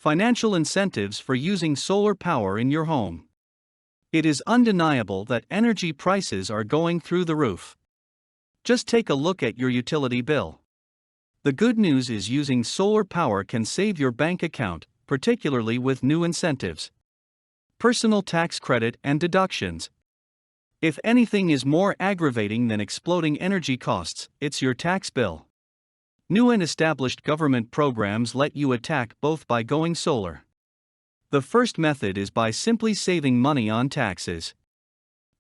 Financial incentives for using solar power in your home. It is undeniable that energy prices are going through the roof. Just take a look at your utility bill. The good news is using solar power can save your bank account, particularly with new incentives. Personal tax credit and deductions. If anything is more aggravating than exploding energy costs, it's your tax bill. New and established government programs let you attack both by going solar. The first method is by simply saving money on taxes.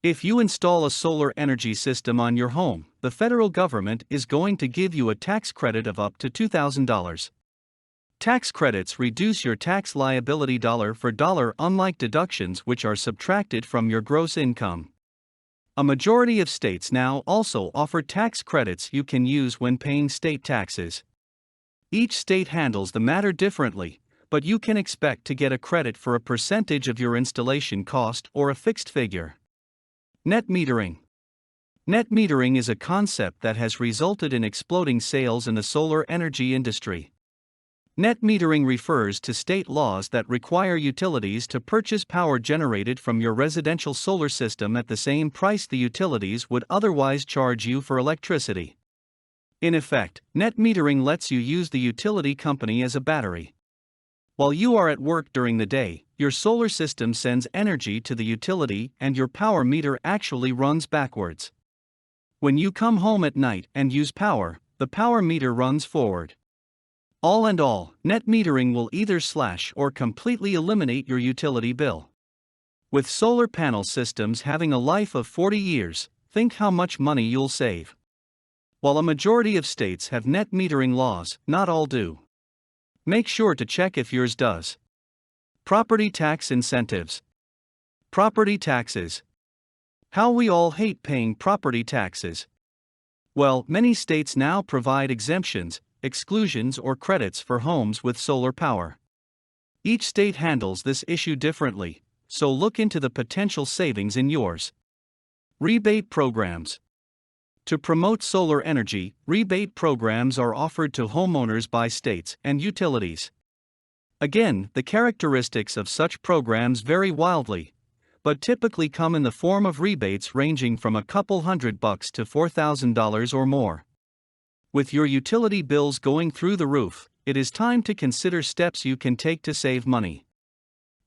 If you install a solar energy system on your home, the federal government is going to give you a tax credit of up to $2,000. Tax credits reduce your tax liability dollar for dollar, unlike deductions which are subtracted from your gross income. A majority of states now also offer tax credits you can use when paying state taxes. Each state handles the matter differently, but you can expect to get a credit for a percentage of your installation cost or a fixed figure. Net metering. Net metering is a concept that has resulted in exploding sales in the solar energy industry. Net metering refers to state laws that require utilities to purchase power generated from your residential solar system at the same price the utilities would otherwise charge you for electricity. In effect, net metering lets you use the utility company as a battery. While you are at work during the day, your solar system sends energy to the utility and your power meter actually runs backwards. When you come home at night and use power, the power meter runs forward. All in all, net metering will either slash or completely eliminate your utility bill. With solar panel systems having a life of 40 years, think how much money you'll save. While a majority of states have net metering laws, not all do. Make sure to check if yours does. Property tax incentives. Property taxes. How we all hate paying property taxes. Well, many states now provide exemptions, exclusions or credits for homes with solar power. Each state handles this issue differently, so look into the potential savings in yours. Rebate programs. To promote solar energy, rebate programs are offered to homeowners by states and utilities. Again, the characteristics of such programs vary wildly, but typically come in the form of rebates ranging from a couple $100 to $4,000 or more. With your utility bills going through the roof, it is time to consider steps you can take to save money.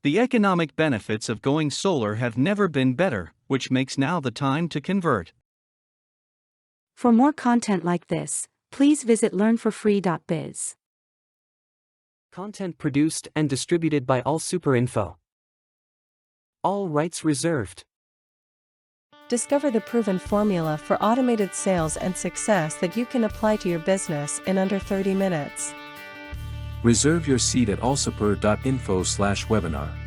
The economic benefits of going solar have never been better, which makes now the time to convert. For more content like this, please visit learnforfree.biz. Content produced and distributed by AllSuperInfo. All rights reserved. Discover the proven formula for automated sales and success that you can apply to your business in under 30 minutes. Reserve your seat at allsuper.info/webinar.